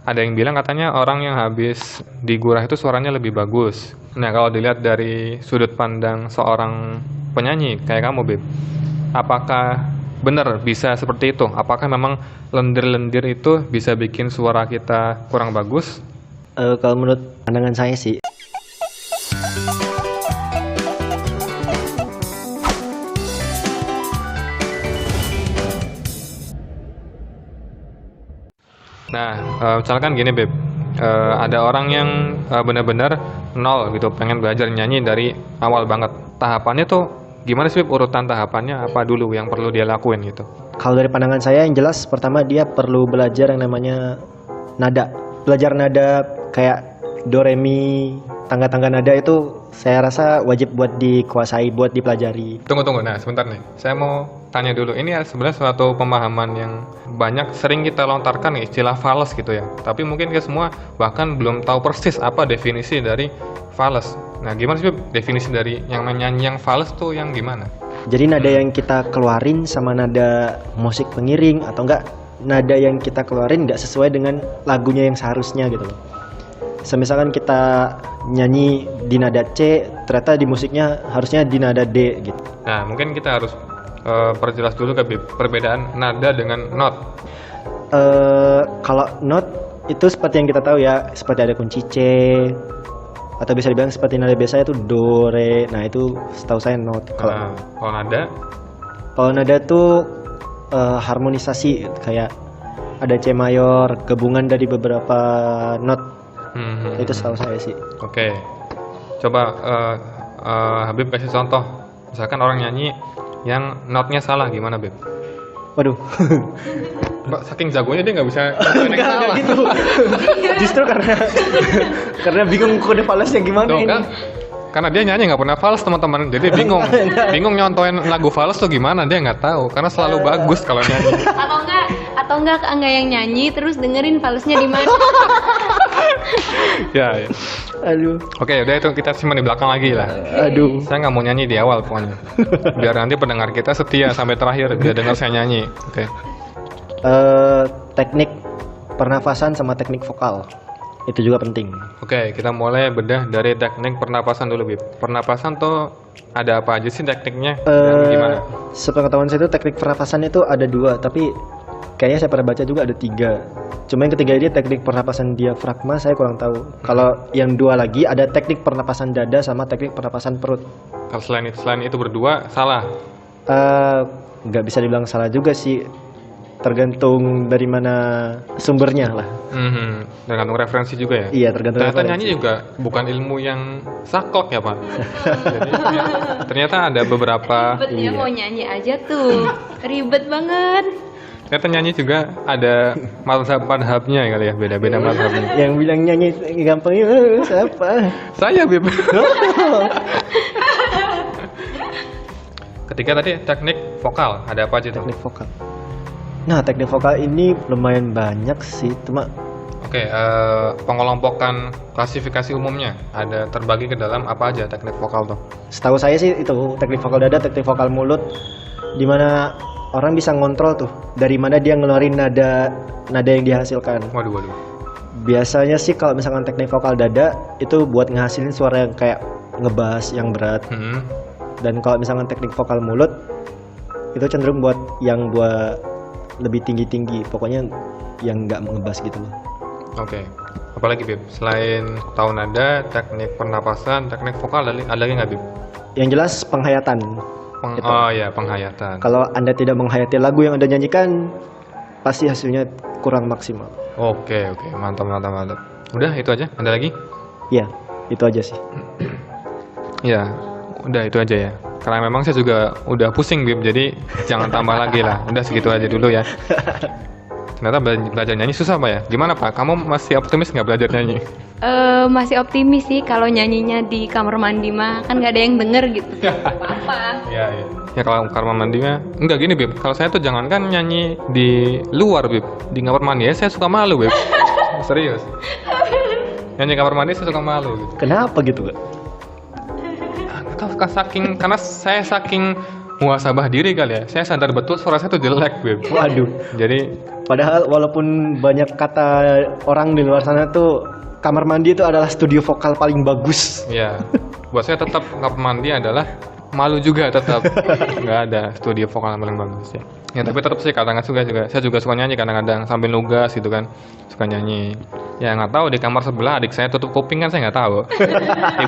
ada yang bilang katanya orang yang habis digurah itu suaranya lebih bagus. Nah, kalau dilihat dari sudut pandang seorang penyanyi kayak kamu, Bib, apakah benar bisa seperti itu? Apakah memang lendir-lendir itu bisa bikin suara kita kurang bagus? Kalau menurut pandangan saya sih, Nah, misalkan gini, Beb. Ada orang yang benar-benar nol gitu, pengen belajar nyanyi dari awal banget. Tahapannya tuh gimana sih, Beb? Urutan tahapannya apa dulu yang perlu dia lakuin gitu? kalau dari pandangan saya yang jelas pertama dia perlu belajar yang namanya nada. Belajar nada kayak do re mi, tangga-tangga nada itu saya rasa wajib buat dikuasai, buat dipelajari. Tunggu. Nah, sebentar nih. Saya mau tanya dulu. Ini sebenarnya suatu pemahaman yang banyak sering kita lontarkan nih, istilah fales gitu ya. Tapi mungkin kita semua bahkan belum tahu persis apa definisi dari fales. Nah, gimana sih, Beb, definisi dari yang menyanyi yang fales tuh yang gimana? Jadi nada yang kita keluarin sama nada musik pengiring atau enggak nada yang kita keluarin nggak sesuai dengan lagunya yang seharusnya gitu loh. Misalkan kita nyanyi di nada C, ternyata di musiknya harusnya di nada D gitu. Nah, mungkin kita harus perjelas dulu ke Beb, perbedaan nada dengan not. Kalau not itu seperti yang kita tahu ya, seperti ada kunci C atau bisa dibilang seperti nada biasa itu do re. Nah itu setahu saya not. Kalau nada, Kalau nada tuh harmonisasi kayak ada C mayor, gabungan dari beberapa not. Itu setahu saya sih. Oke. Coba Habib kasih contoh. Misalkan orang nyanyi yang notnya salah, gimana, Beb? Waduh. Mbak, saking jagonya dia nggak bisa Enggak gitu. Justru karena bingung kode falesnya gimana Tuh, ini. kan? Karena dia nyanyi nggak pernah fals, teman-teman. Jadi bingung nyontoin lagu fals tuh gimana, dia nggak tahu. Karena selalu bagus kalau nyanyi. Atau enggak yang nyanyi terus dengerin falesnya di mana. Ya. Aduh. Oke, udah itu kita simpan di belakang lagi lah. Aduh. Saya nggak mau nyanyi di awal pokoknya. Biar nanti pendengar kita setia sampai terakhir dia dengar saya nyanyi. Oke. Teknik pernafasan sama teknik vokal itu juga penting. Oke, kita mulai bedah dari teknik pernapasan dulu, Bib. Pernapasan tuh ada apa aja sih tekniknya? Dan gimana? Sepengetahuan saya itu teknik pernapasan itu ada 2, tapi kayaknya saya pernah baca juga ada 3. Cuma yang ketiga ini teknik pernapasan diafragma saya kurang tahu. Kalau yang 2 lagi ada teknik pernapasan dada sama teknik pernapasan perut. Kalau selain itu berdua salah. Nggak bisa dibilang salah juga sih. Tergantung dari mana sumbernya lah. Tergantung referensi juga ya. Iya, tergantung Ternyata referensi. nyanyi juga bukan ilmu yang saklek ya, Pak. Jadi ternyata ada beberapa. Ribet ya, mau nyanyi aja tuh. Ribet banget. Ternyata nyanyi juga ada mazhab-mazhabnya kali ya, beda-beda mazhabnya. Yang bilang nyanyi gampang siapa? Saya, Bib. Ketika tadi teknik vokal, ada apa aja tuh? Teknik vokal. Nah, teknik vokal ini lumayan banyak sih, cuma Oke, pengelompokan klasifikasi umumnya ada terbagi ke dalam apa aja teknik vokal tuh? setahu saya sih itu teknik vokal dada, teknik vokal mulut, dimana orang bisa ngontrol tuh dari mana dia ngeluarin nada yang dihasilkan. Waduh. Biasanya sih kalau misalkan teknik vokal dada itu buat ngehasilin suara yang kayak ngebass yang berat. Dan kalau misalkan teknik vokal mulut itu cenderung buat lebih tinggi, pokoknya yang nggak ngebass gitu loh. Oke. Apalagi, Bib? Selain tahu nada, teknik pernapasan, teknik vokal ada lagi nggak, Bib? Yang jelas penghayatan. Gitu. Oh ya, penghayatan. Kalau Anda tidak menghayati lagu yang Anda nyanyikan, pasti hasilnya kurang maksimal. Oke, mantap. Udah itu aja. Ada lagi? Ya, itu aja sih. Ya, udah itu aja ya. Karena memang saya juga udah pusing, Bib, jadi jangan tambah lagi lah. Udah segitu aja dulu ya. Ternyata belajar nyanyi susah, Pak ya? Gimana, Pak? Kamu masih optimis nggak belajar nyanyi? Masih optimis sih kalau nyanyinya di kamar mandi mah kan nggak ada yang denger gitu. Apa? Iya. Ya kalau kamar mandi mah enggak gini, Bib. Kalau saya tuh jangankan nyanyi di luar, Bib. Di kamar mandi ya saya suka malu, Bib. Serius. Nyanyi kamar mandi saya suka malu gitu. Kenapa gitu, Kak? Karena saya saking muhasabah diri kali ya. Saya sadar betul suara saya tuh jelek, Beb. Waduh. Jadi Padahal walaupun banyak kata orang di luar sana tuh kamar mandi itu adalah studio vokal paling bagus. ya, buat saya tetap kamar mandi adalah malu juga tetap. Nggak ada studio vokal yang paling bagus ya. Ya tapi tetap sih kadang-kadang juga saya juga suka nyanyi kadang-kadang sambil nugas gitu kan, suka nyanyi. Ya nggak tahu di kamar sebelah adik saya tutup kuping kan saya nggak tahu.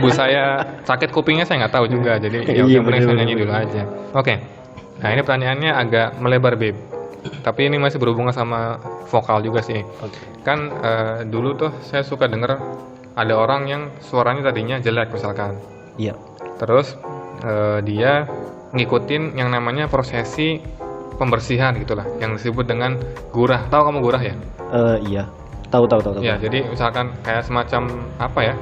Ibu saya sakit kupingnya saya nggak tahu juga. Jadi ya Iya, udah mending saya bener, nyanyi bener. dulu aja. Oke. Nah ini pertanyaannya agak melebar, Beb. Tapi ini masih berhubungan sama vokal juga sih. Kan dulu tuh saya suka denger ada orang yang suaranya tadinya jelek misalkan. Iya. Terus dia ngikutin yang namanya prosesi pembersihan gitulah, yang disebut dengan gurah. Tahu kamu gurah ya? Iya. Tahu. Ya, jadi misalkan kayak semacam apa ya?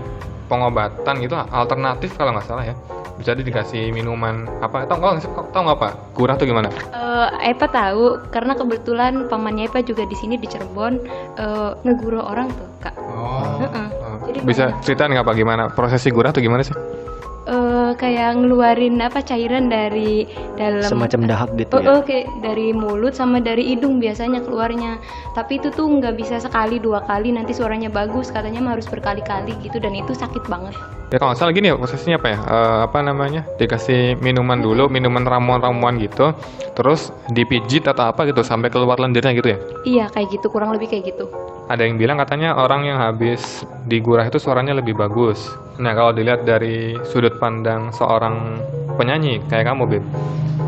Pengobatan gitu alternatif kalau nggak salah ya. Bisa dikasih minuman apa? Tahu nggak Pak? Gurah tuh gimana? Epa tahu karena kebetulan pamannya Epa juga di sini di Cirebon ngeguro orang tuh kak. Heeh. Jadi Bisa banyak. ceritain nggak Pak gimana prosesi gurah tuh gimana sih? Kayak ngeluarin apa cairan dari dalam Semacam dahak gitu ya. Oke, dari mulut sama dari hidung biasanya keluarnya. Tapi itu tuh nggak bisa sekali 2 kali, nanti suaranya bagus. Katanya mah harus berkali-kali gitu dan itu sakit banget. Ya kalau nggak salah gini ya prosesnya apa ya? Apa namanya? Dikasih minuman dulu, minuman ramuan-ramuan gitu, terus dipijit atau apa gitu sampai keluar lendirnya gitu ya? Iya kayak gitu, kurang lebih kayak gitu. Ada yang bilang katanya orang yang habis digurah itu suaranya lebih bagus. Nah kalau dilihat dari sudut pandang seorang penyanyi kayak kamu, Beb,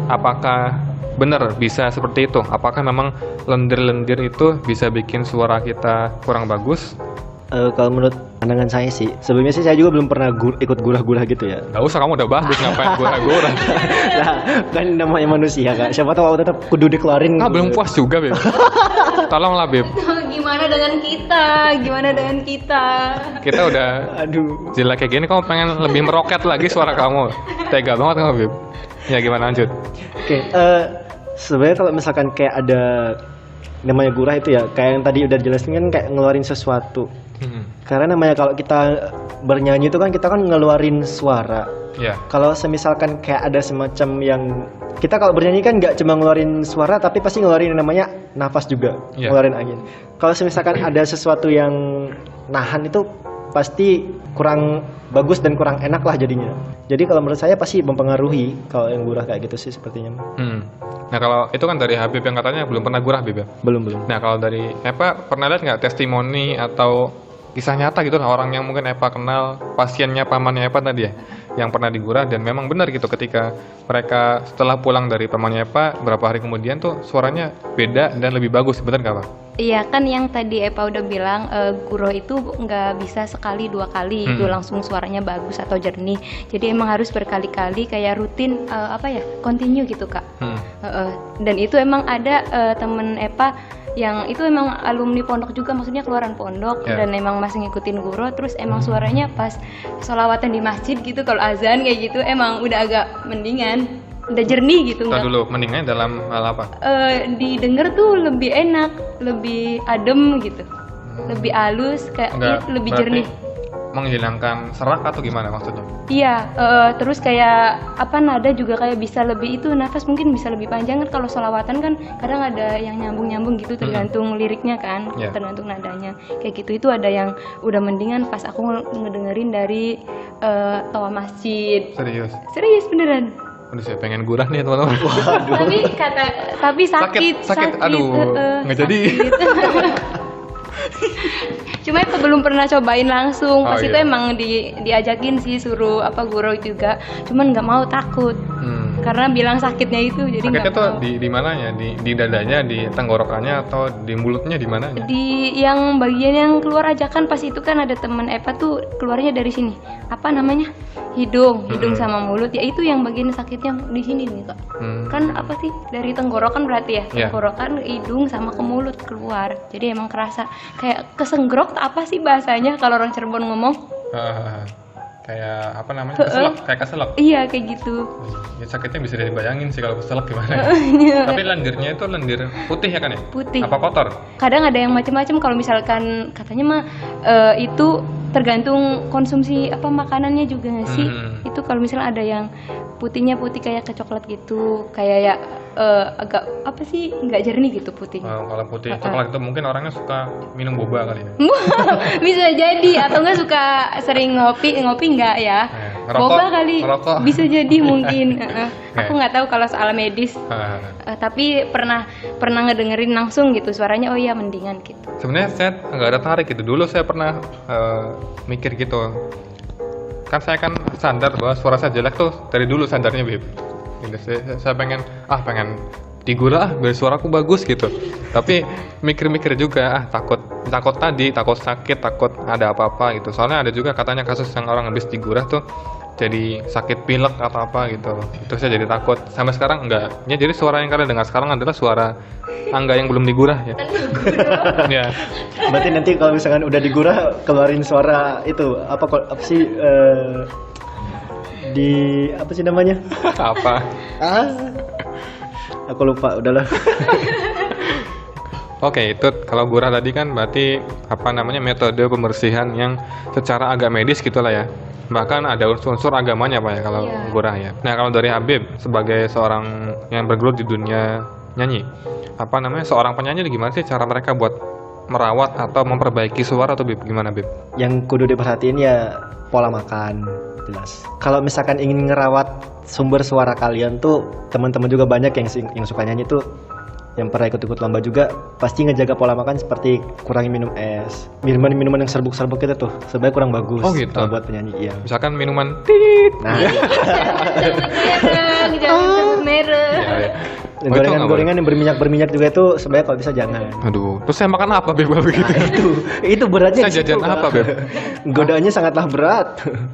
apakah benar bisa seperti itu? Apakah memang lendir-lendir itu bisa bikin suara kita kurang bagus? Kalau menurut pandangan saya sih, sebelumnya sih saya juga belum pernah ikut gurah-gurah gitu ya. Gak usah, kamu udah bagus ngapain gurah-gurah. Lah, kan namanya manusia kak. Siapa tahu aku tetap kudu dikeluarin. Belum puas juga, Beb. Tolonglah, Beb. Gimana dengan kita? Gimana dengan kita? Kita udah Aduh. jelek kayak gini, kamu pengen lebih meroket lagi suara kamu. Tega banget kamu, Beb. Ya gimana lanjut? Oke, sebenarnya kalau misalkan kayak ada namanya gurah itu ya, kayak yang tadi udah jelasin kan kayak ngeluarin sesuatu. Karena namanya kalau kita bernyanyi itu kan kita kan ngeluarin suara. Ya. Kalau semisalkan kayak ada semacam yang kita kalau bernyanyi kan nggak cuma ngeluarin suara tapi pasti ngeluarin yang namanya nafas juga, Iya. ngeluarin angin. Kalau semisalkan ada sesuatu yang nahan itu pasti kurang bagus dan kurang enak lah jadinya. Jadi kalau menurut saya pasti mempengaruhi kalau yang gurah kayak gitu sih sepertinya. Nah kalau itu kan dari Habib yang katanya belum pernah gurah, Beb ya? Belum. Nah kalau dari Epa pernah lihat nggak testimoni atau kisah nyata gitu lah orang yang mungkin Epa kenal, pasiennya pamannya Epa tadi ya, yang pernah digurah dan memang benar gitu ketika mereka setelah pulang dari pamannya Epa beberapa hari kemudian tuh suaranya beda dan lebih bagus, benar nggak Pak? Iya kan yang tadi Epa udah bilang guro itu nggak bisa sekali 2 kali itu langsung suaranya bagus atau jernih. Jadi emang harus berkali-kali kayak rutin continue gitu kak. Dan itu emang ada temen Epa yang itu emang alumni pondok juga, maksudnya keluaran pondok dan emang masih ngikutin guru, terus emang suaranya pas sholawatan di masjid gitu kalau azan kayak gitu emang udah agak mendingan, udah jernih gitu. Tahu dulu mendingan dalam hal apa? Didengar tuh lebih enak, lebih adem gitu, lebih halus, kayak lebih berarti jernih. Menghilangkan serak atau gimana maksudnya? Iya, terus kayak nada juga kayak bisa lebih itu nafas mungkin bisa lebih panjang kan, kalau sholawatan kan kadang ada yang nyambung gitu tergantung liriknya kan, tergantung nadanya kayak gitu. Itu ada yang udah mendingan pas aku ngedengerin dari toa masjid. Serius beneran. Aduh saya pengen gurah nih teman-teman. Tapi sakit. Aduh nggak jadi. Cuma itu belum pernah cobain langsung. Pas itu iya. emang diajakin sih suruh guru juga. Cuman nggak mau, takut. Karena bilang sakitnya itu jadi nggak Sakitnya mau. tuh di mananya? Di dadanya, di tenggorokannya atau di mulutnya, di mananya? Di yang bagian yang keluar ajakan pas itu kan ada temen Epa tuh keluarnya dari sini. Apa namanya? Hidung sama mulut. Ya itu yang bagian sakitnya di sini nih kak. Kan apa sih dari tenggorokan berarti ya? Tenggorokan, hidung sama ke mulut keluar. Jadi emang kerasa kayak kesenggrok apa sih bahasanya kalau orang Cirebon ngomong? Kayak apa namanya? Keselak. Iya kayak gitu. Ya sakitnya bisa dibayangin sih kalau keselak gimana ya. Tapi lendirnya itu lendir putih ya kan ya? Putih. Apa kotor? Kadang ada yang macam-macam, kalau misalkan katanya mah itu tergantung konsumsi apa makanannya juga nggak sih. Itu kalau misalnya ada yang putihnya putih kayak ke coklat gitu, kayak ya agak apa sih nggak jernih gitu putihnya. Kalau putih coklat itu mungkin orangnya suka minum boba kali ya. Bisa jadi, atau nggak suka sering ngopi nggak ya. Ngerokok, Boba kali ngerokok. bisa jadi mungkin. Aku nggak tahu kalau soal medis. Tapi pernah ngedengerin langsung gitu suaranya, oh iya mendingan gitu. Sebenarnya saya nggak ada tarik gitu. Dulu saya pernah mikir gitu. Kan saya kan sadar bahwa suara saya jelek tuh dari dulu sadarnya, Bib. Gitu, saya pengen digura biar suaraku bagus gitu. Tapi mikir-mikir juga takut sakit, takut ada apa-apa gitu. Soalnya ada juga katanya kasus yang orang habis digurah tuh jadi sakit pilek atau apa gitu. Itu saya jadi takut. Sampai sekarang enggak. Ya jadi suara yang kalian dengar sekarang adalah suara Angga yang belum digurah ya. Ya. Berarti nanti kalau misalkan udah digurah keluarin suara itu apa sih di apa sih namanya? Apa? Aku lupa, udahlah. Oke, itu kalau gurah tadi kan berarti apa namanya metode pembersihan yang secara agak medis gitulah ya. Bahkan ada unsur agamanya Pak ya kalau gurah ya. Nah, kalau dari Habib sebagai seorang yang bergelut di dunia nyanyi, apa namanya seorang penyanyi gimana sih cara mereka buat merawat atau memperbaiki suara atau Bib? Gimana Bib? Yang kudu diperhatiin ya pola makan, jelas. Kalau misalkan ingin ngerawat sumber suara kalian tuh, teman-teman juga banyak yang suka nyanyi tuh, yang pernah ikut lomba juga pasti ngejaga pola makan seperti kurangi minum es, minuman yang serbuk-serbuk itu tuh sebenarnya kurang bagus. Oh gitu. Kalau buat penyanyi, iya. Misalkan minuman tit. Nah, jangan merah. Ya. gorengan yang berminyak juga itu sebenarnya kalau bisa jangan. Aduh, terus saya makan apa Beb kalau begitu? Itu beratnya. Saya jajan apa Beb? Godaannya sangatlah berat.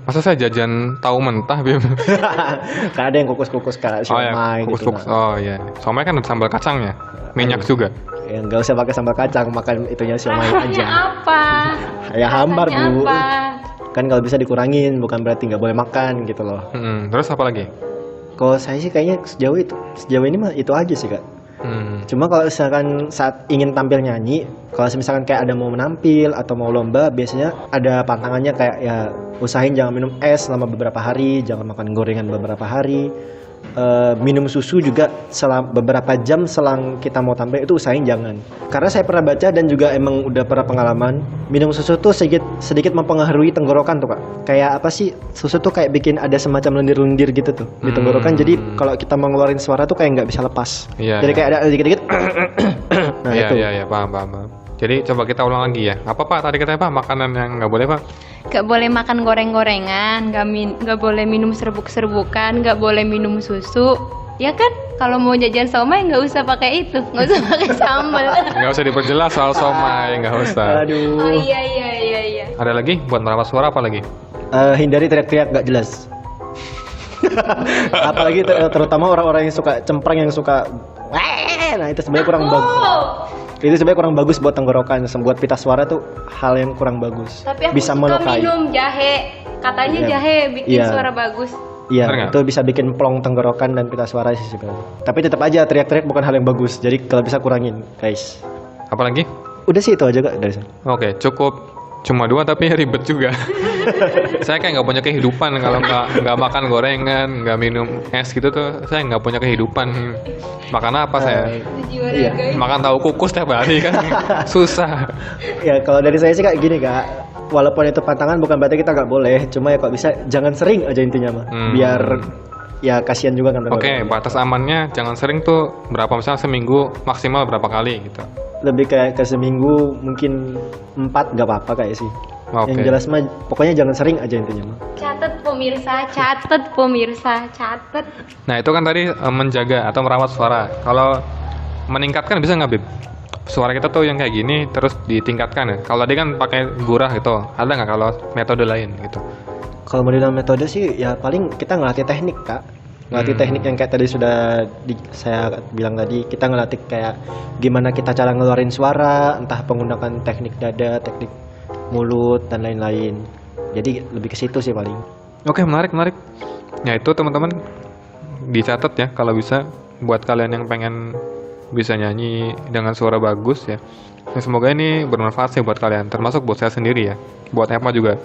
Masa saya jajan tahu mentah Beb? Kan ada yang kukus-kukus kayak siomay gitu. Oh iya. Siomay kan ada sambal kacangnya. Minyak juga. Ya nggak usah pakai sambal kacang, makan itunya siomay aja. Apa? Ya hambar Bu. Apa? Kan kalau bisa dikurangin, bukan berarti nggak boleh makan gitu loh. Terus apa lagi? Kalau saya sih kayaknya sejauh ini mah itu aja sih Kak. Cuma kalau misalkan saat ingin tampil nyanyi, kalau misalkan kayak ada mau menampil atau mau lomba, biasanya ada pantangannya kayak ya usahain jangan minum es selama beberapa hari, jangan makan gorengan beberapa hari, minum susu juga beberapa jam selang kita mau tampil itu usahain jangan. Karena saya pernah baca dan juga emang udah pernah pengalaman, minum susu tuh sedikit mempengaruhi tenggorokan tuh Kak. Kayak apa sih, susu tuh kayak bikin ada semacam lendir-lendir gitu tuh di tenggorokan. Jadi kalau kita mau ngeluarin suara tuh kayak nggak bisa lepas. Jadi kayak ada dikit-dikit. Nah itu. Iya, paham. Jadi coba kita ulang lagi ya. Apa Pak tadi katanya Pak, makanan yang nggak boleh Pak? Nggak boleh makan goreng-gorengan, nggak boleh minum serbuk-serbukan, nggak boleh minum susu. Ya kan? Kalau mau jajan somai nggak usah pakai itu, nggak usah pakai sambal. Nggak usah diperjelas soal somai, nggak usah. Aduh. Oh iya. Ada lagi buat merawat suara apa lagi? Hindari teriak-teriak nggak jelas. Apalagi terutama orang-orang yang suka cempreng, yang suka nah itu sebenarnya kurang bagus. Itu sebenarnya kurang bagus buat tenggorokan, buat pita suara tuh hal yang kurang bagus. Tapi aku bisa suka melukai. minum jahe, katanya jahe bikin suara bagus. Iya, itu bisa bikin plong tenggorokan dan pita suara sih sebenarnya. Tapi tetap aja teriak-teriak bukan hal yang bagus. Jadi kalau bisa kurangin, guys. Apa lagi? Udah sih itu aja Kak dari saya. Oke, cukup. Cuma 2 tapi ribet juga. Saya kayak nggak punya kehidupan kalau nggak makan gorengan, nggak minum es gitu tuh. Saya nggak punya kehidupan. Makan apa saya? Iya. Makan tahu kukus tiap hari kan susah. Ya kalau dari saya sih Kak gini Kak, walaupun itu pantangan bukan berarti kita nggak boleh. Cuma ya kalau bisa jangan sering aja intinya mah. Biar ya kasihan juga kan. Oke, batas amannya jangan sering tuh berapa, misalnya seminggu maksimal berapa kali gitu. Lebih kayak ke seminggu mungkin 4 nggak apa-apa kayak sih. Yang jelas mah pokoknya jangan sering aja intinya mah. Catat pemirsa, catat. Nah itu kan tadi menjaga atau merawat suara. Kalau meningkatkan bisa nggak Bib? Suara kita tuh yang kayak gini terus ditingkatkan ya. Kalau tadi kan pakai gurah gitu, ada nggak kalau metode lain gitu? Kalau model metode sih ya paling kita ngelatih teknik Kak. Ngelatih teknik yang kayak tadi sudah saya bilang tadi, kita ngelatih kayak gimana kita cara ngeluarin suara, entah menggunakan teknik dada, teknik mulut dan lain-lain. Jadi lebih ke situ sih paling. Oke, menarik. Ya itu teman-teman dicatat ya kalau bisa buat kalian yang pengen bisa nyanyi dengan suara bagus ya. Ya, semoga ini bermanfaat sih buat kalian, termasuk buat saya sendiri ya, buat Emma juga.